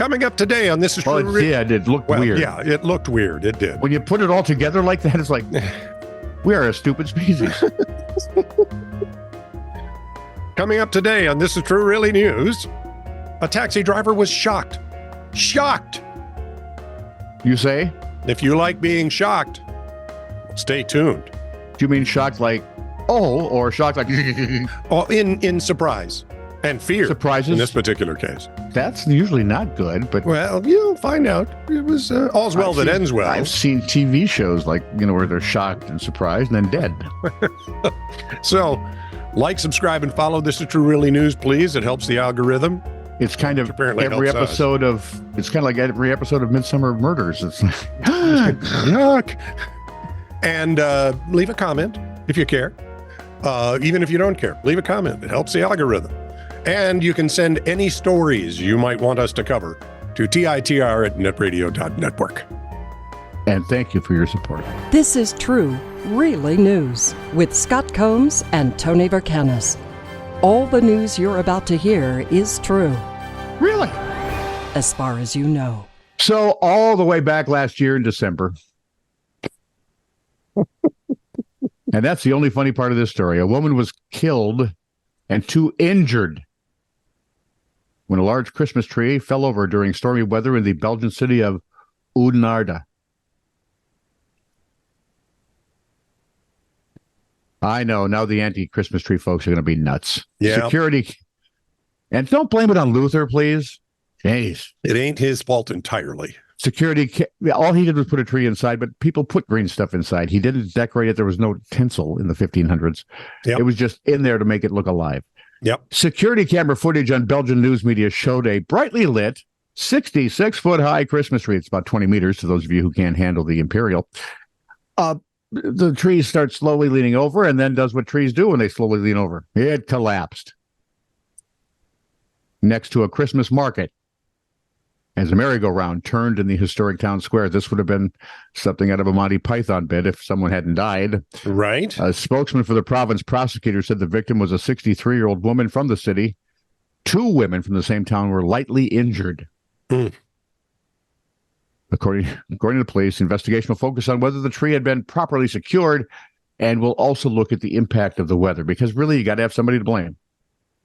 Coming up today on This Is True. Well, it did. It looked weird. Yeah, it looked weird. It did. When you put it all together like that, it's like, we are a stupid species. Coming up today on This Is True Really News, a taxi driver was shocked. Shocked. You say? If you like being shocked, stay tuned. Do you mean shocked like, oh, or shocked like... Oh, in surprise and fear. Surprises? In this particular case. That's usually not good, but... Well, you'll find out. It was all's well that ends well. I've seen TV shows like, where they're shocked and surprised and then dead. So, like, subscribe, and follow This Is True Really News, please. It helps the algorithm. It's kind of Apparently every helps us. episode of... It's kind of like every episode of Midsummer Murders. It's like... Yuck. And leave a comment if you care. Even if you don't care, leave a comment. It helps the algorithm. And you can send any stories you might want us to cover to TITR@netradio.network. And thank you for your support. This is True, Really News with Scott Combs and Tony Vercanis. All the news you're about to hear is true, Really? as far as you know. So all the way back last year in December, and that's the only funny part of this story, a woman was killed and 2 injured when a large Christmas tree fell over during stormy weather in the Belgian city of Oudenaarde. I know, now the anti-Christmas tree folks are going to be nuts. Yeah. Security, and don't blame it on Luther, please. Jeez. It ain't his fault entirely. Security, all he did was put a tree inside, but people put green stuff inside. He didn't decorate it. There was no tinsel in the 1500s. Yep. It was just in there to make it look alive. Yep. Security camera footage on Belgian news media showed a brightly lit 66-foot-high Christmas tree. It's about 20 meters to those of you who can't handle the imperial. The tree starts slowly leaning over and then does what trees do when they slowly lean over. It collapsed next to a Christmas market as a merry-go-round turned in the historic town square. This would have been something out of a Monty Python bit if someone hadn't died. Right. A spokesman for the province prosecutor said the victim was a 63-year-old woman from the city. 2 women from the same town were lightly injured. Mm. According to the police, the investigation will focus on whether the tree had been properly secured and will also look at the impact of the weather, because really you got to have somebody to blame.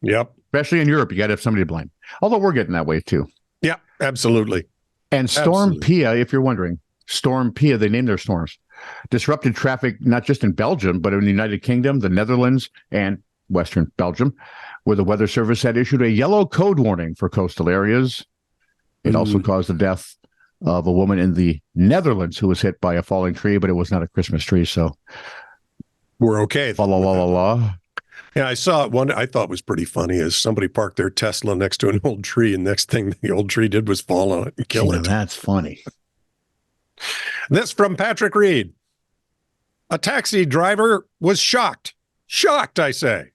Yep. Especially in Europe, you got to have somebody to blame. Although we're getting that way too. Yeah, absolutely. And Storm Pia, if you're wondering, Storm Pia, they named their storms, disrupted traffic not just in Belgium, but in the United Kingdom, the Netherlands, and Western Belgium, where the Weather Service had issued a yellow code warning for coastal areas. It also caused the death of a woman in the Netherlands who was hit by a falling tree, but it was not a Christmas tree, so we're okay. La la la la la. Yeah, I saw one I thought was pretty funny is somebody parked their Tesla next to an old tree, and next thing the old tree did was fall on it and kill it. That's funny. This from Patrick Reed. A taxi driver was shocked. Shocked, I say.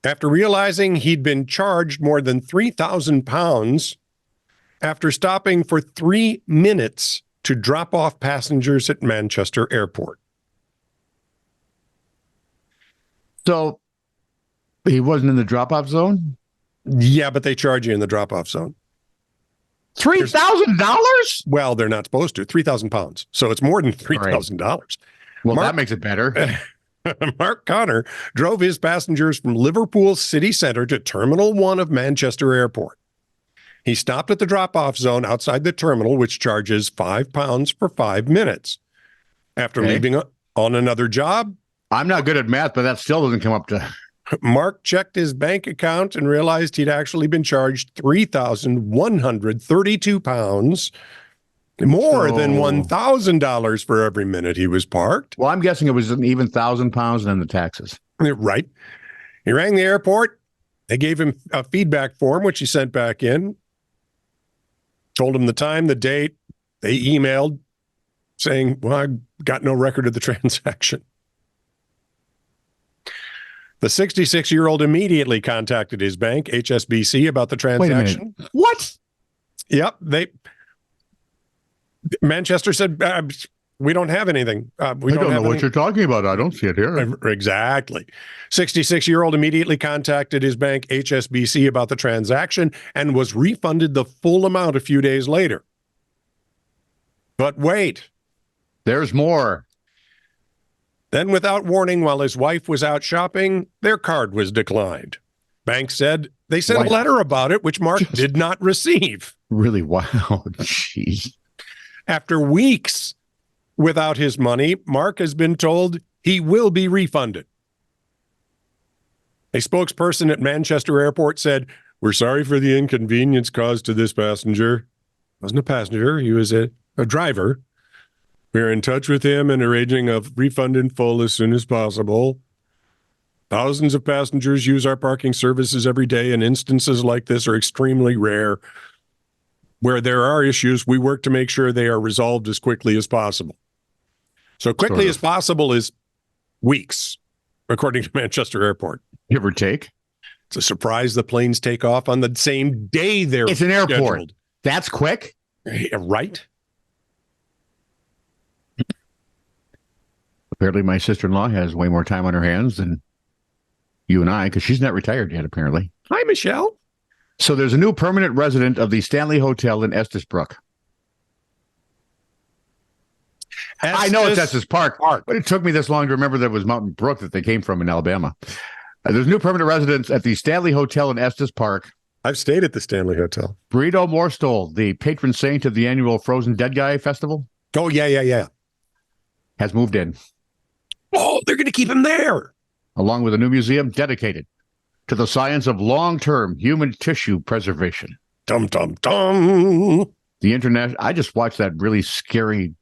After realizing he'd been charged more than 3,000 pounds after stopping for 3 minutes to drop off passengers at Manchester Airport. So he wasn't in the drop-off zone? Yeah, but they charge you in the drop-off zone. $3,000? Well, they're not supposed to. 3,000 pounds. So it's more than $3,000. Well, that makes it better. Mark Connor drove his passengers from Liverpool city center to Terminal 1 of Manchester Airport. He stopped at the drop-off zone outside the terminal, which charges £5 for 5 minutes. After leaving on another job, I'm not good at math, but that still doesn't come up to... Mark checked his bank account and realized he'd actually been charged £3,132, more than $1,000 for every minute he was parked. Well, I'm guessing it was an even £1,000 and then the taxes. Right. He rang the airport. They gave him a feedback form, which he sent back in. Told him the time, the date. They emailed saying, well, I got no record of the transaction. The 66-year-old immediately contacted his bank, HSBC, about the transaction. Wait a minute. What? Yep. Manchester said, We don't have anything. We I don't know have what any- you're talking about. I don't see it here. Exactly. 66-year-old immediately contacted his bank, HSBC, about the transaction and was refunded the full amount a few days later. But wait. There's more. Then, without warning, while his wife was out shopping, their card was declined. Bank said they sent a letter about it, which Mark did not receive. Really? Wow. Jeez. After weeks without his money, Mark has been told he will be refunded. A spokesperson at Manchester Airport said, "We're sorry for the inconvenience caused to this passenger." Wasn't a passenger, he was a driver. "We're in touch with him and arranging a refund in full as soon as possible. Thousands of passengers use our parking services every day, and instances like this are extremely rare. Where there are issues, we work to make sure they are resolved as quickly as possible." So quickly as possible is weeks, according to Manchester Airport. Give or take. It's a surprise the planes take off on the same day they're It's an airport. scheduled. That's quick. Right? Apparently, my sister-in-law has way more time on her hands than you and I, because she's not retired yet, apparently. Hi, Michelle. So there's a new permanent resident of the Stanley Hotel in Estes-Brook. I know it's Estes Park, but it took me this long to remember that it was Mountain Brook that they came from in Alabama. There's new permanent residents at the Stanley Hotel in Estes Park. I've stayed at the Stanley Hotel. Burrito Morstol, the patron saint of the annual Frozen Dead Guy Festival. Oh, yeah. Has moved in. Oh, they're going to keep him there. Along with a new museum dedicated to the science of long-term human tissue preservation. Dum, dum, dum. The international. I just watched that really scary.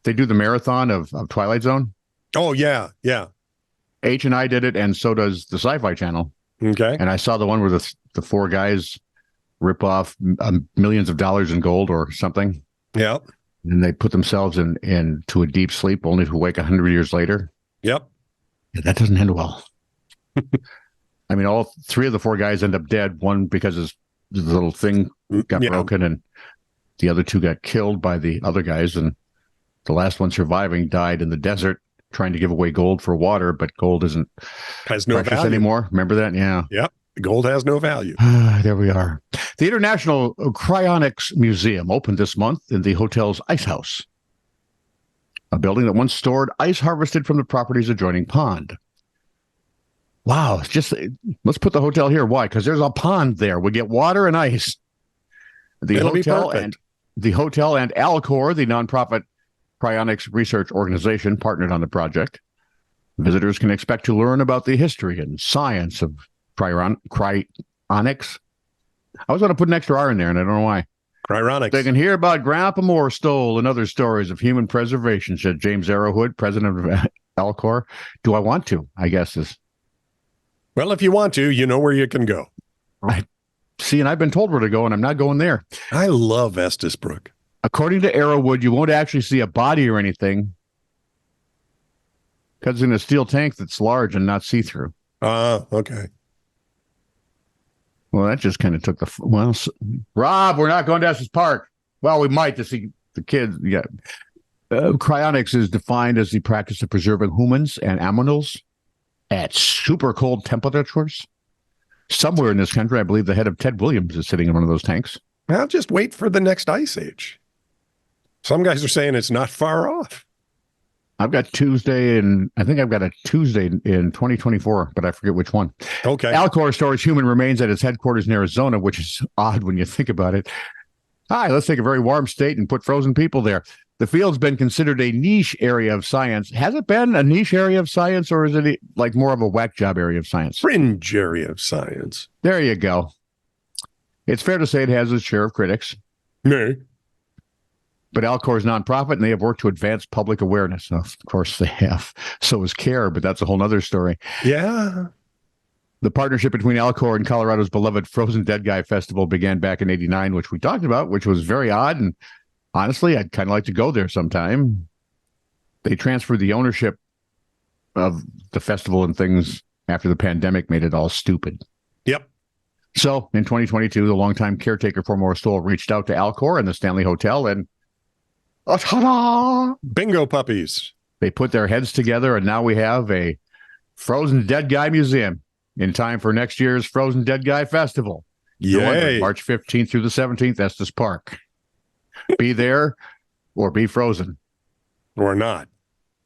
They do the marathon of Twilight Zone. Oh, yeah. H and I did it, and so does the Sci-Fi Channel. Okay. And I saw the one where the four guys rip off millions of dollars in gold or something. Yep. And they put themselves into a deep sleep, only to wake 100 years later. Yep. Yeah, that doesn't end well. I mean, all three of the four guys end up dead. One because his little thing got broken, and the other two got killed by the other guys. And the last one surviving died in the desert trying to give away gold for water, but gold has no precious value anymore. Remember that? Yeah. Yep. Gold has no value. There we are. The International Cryonics Museum opened this month in the hotel's ice house, a building that once stored ice harvested from the property's adjoining pond. Wow. Let's put the hotel here. Why? Because there's a pond there. We get water and ice. It'll be perfect. The hotel and Alcor, the nonprofit cryonics research organization, partnered on the project. Visitors can expect to learn about the history and science of cryonics. I was going to put an extra R in there, and I don't know why. Cryonics. They can hear about Grandpa Morstol and other stories of human preservation, said James Arrowwood, president of Alcor. Do I want to? I guess is. Well, if you want to, you know where you can go. Right. See, and I've been told where to go, and I'm not going there. I love Estes-Brook. According to Arrowwood, you won't actually see a body or anything because it's in a steel tank that's large and not see-through. Okay. Well, that just kind of took Rob, we're not going to Estes Park. Well, we might to see the kids. Yeah. Cryonics is defined as the practice of preserving humans and animals at super cold temperatures. Somewhere in this country, I believe the head of Ted Williams is sitting in one of those tanks. Well, just wait for the next ice age. Some guys are saying it's not far off. I've got Tuesday, and I think I've got a Tuesday in 2024, but I forget which one. Okay. Alcor stores human remains at its headquarters in Arizona, which is odd when you think about it. Hi, let's take a very warm state and put frozen people there. The field's been considered a niche area of science. Has it been a niche area of science, or is it like more of a whack job area of science? Fringe area of science. There you go. It's fair to say it has its share of critics. No. But Alcor is nonprofit, and they have worked to advance public awareness. Of course, they have. So is CARE, but that's a whole other story. Yeah. The partnership between Alcor and Colorado's beloved Frozen Dead Guy Festival began back in '89, which we talked about, which was very odd. And honestly, I'd kind of like to go there sometime. They transferred the ownership of the festival and things after the pandemic made it all stupid. Yep. So in 2022, the longtime caretaker for Morstol reached out to Alcor and the Stanley Hotel, and Oh, ta-da! Bingo puppies. They put their heads together, and now we have a Frozen Dead Guy Museum in time for next year's Frozen Dead Guy Festival. Yay. March 15th through the 17th, Estes Park. Be there or be frozen. Or not.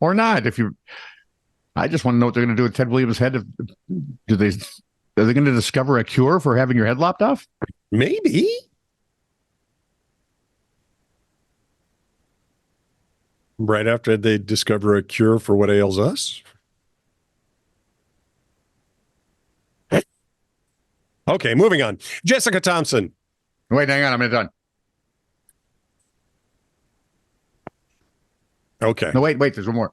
Or not. I just want to know what they're going to do with Ted Williams' head. Are they going to discover a cure for having your head lopped off? Maybe. Right after they discover a cure for what ails us. Okay, moving on. Jessica Thompson. Wait, hang on. I'm done. Okay. No, wait. There's one more.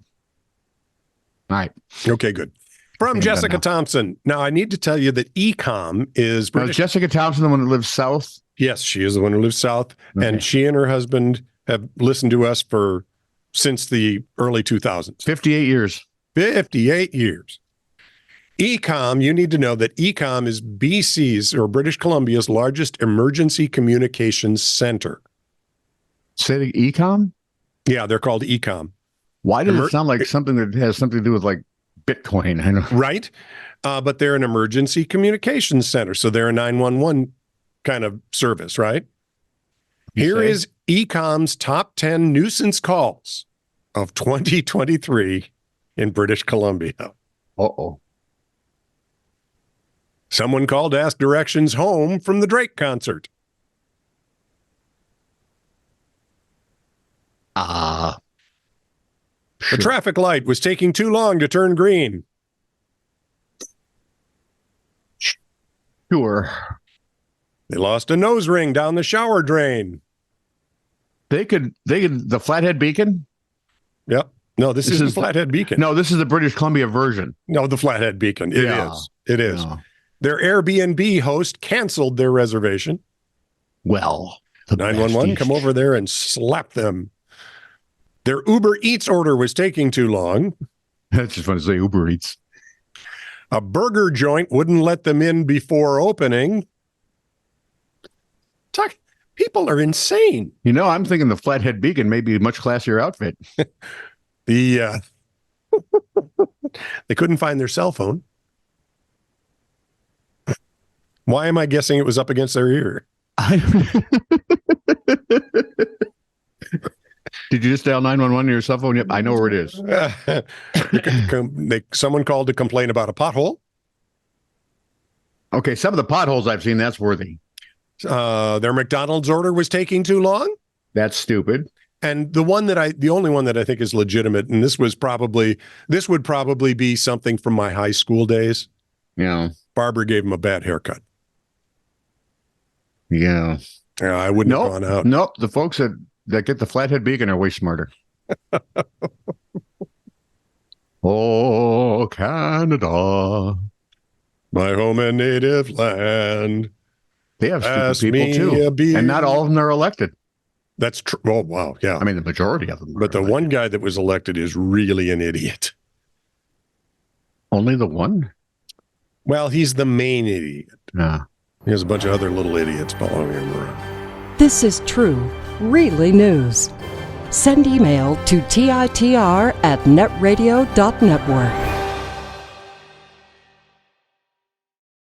All right. Okay, good. From Jessica Thompson. Now, I need to tell you that Ecom is Now, is British. Jessica Thompson the one that lives south? Yes, she is the one who lives south. Okay. And she and her husband have listened to us since the early 2000s. 58 years. 58 years. Ecom, you need to know that Ecom is BC's or British Columbia's largest emergency communications center. Say the Ecom? Yeah, they're called Ecom. Why does it sound like something that has something to do with like Bitcoin? I know. Right? But they're an emergency communications center. So they're a 911 kind of service, right? Here is Ecom's top 10 nuisance calls of 2023 in British Columbia. Uh-oh. Someone called to ask directions home from the Drake concert. The traffic light was taking too long to turn green. Sure. They lost a nose ring down the shower drain. They could the Flathead Beacon? Yep. No, this isn't Flathead Beacon. No, this is the British Columbia version. No, the Flathead Beacon. It is. It is. No. Their Airbnb host canceled their reservation. Well, 911 come over there and slap them. Their Uber Eats order was taking too long. That's just fun to say Uber Eats. A burger joint wouldn't let them in before opening. People are insane. You know, I'm thinking the Flathead Beacon may be a much classier outfit. They couldn't find their cell phone. Why am I guessing it was up against their ear? Did you just dial 911 on your cell phone? Yep, I know where it is. Someone called to complain about a pothole. Okay, some of the potholes I've seen, that's worthy. Their McDonald's order was taking too long. That's stupid. And the only one that I think is legitimate, and this would probably be something from my high school days. Yeah. Barber gave him a bad haircut. Yeah. I wouldn't have gone out. Nope. The folks that get the Flathead Beacon are way smarter. Oh, Canada. My home and native land. They have stupid people too. And not all of them are elected. That's true. Oh, wow. Yeah. I mean, the majority of them. But the one guy that was elected is really an idiot. Only the one? Well, he's the main idiot. Nah. He has a bunch of other little idiots following him around. This is true, really news. Send email to TITR@netradio.network.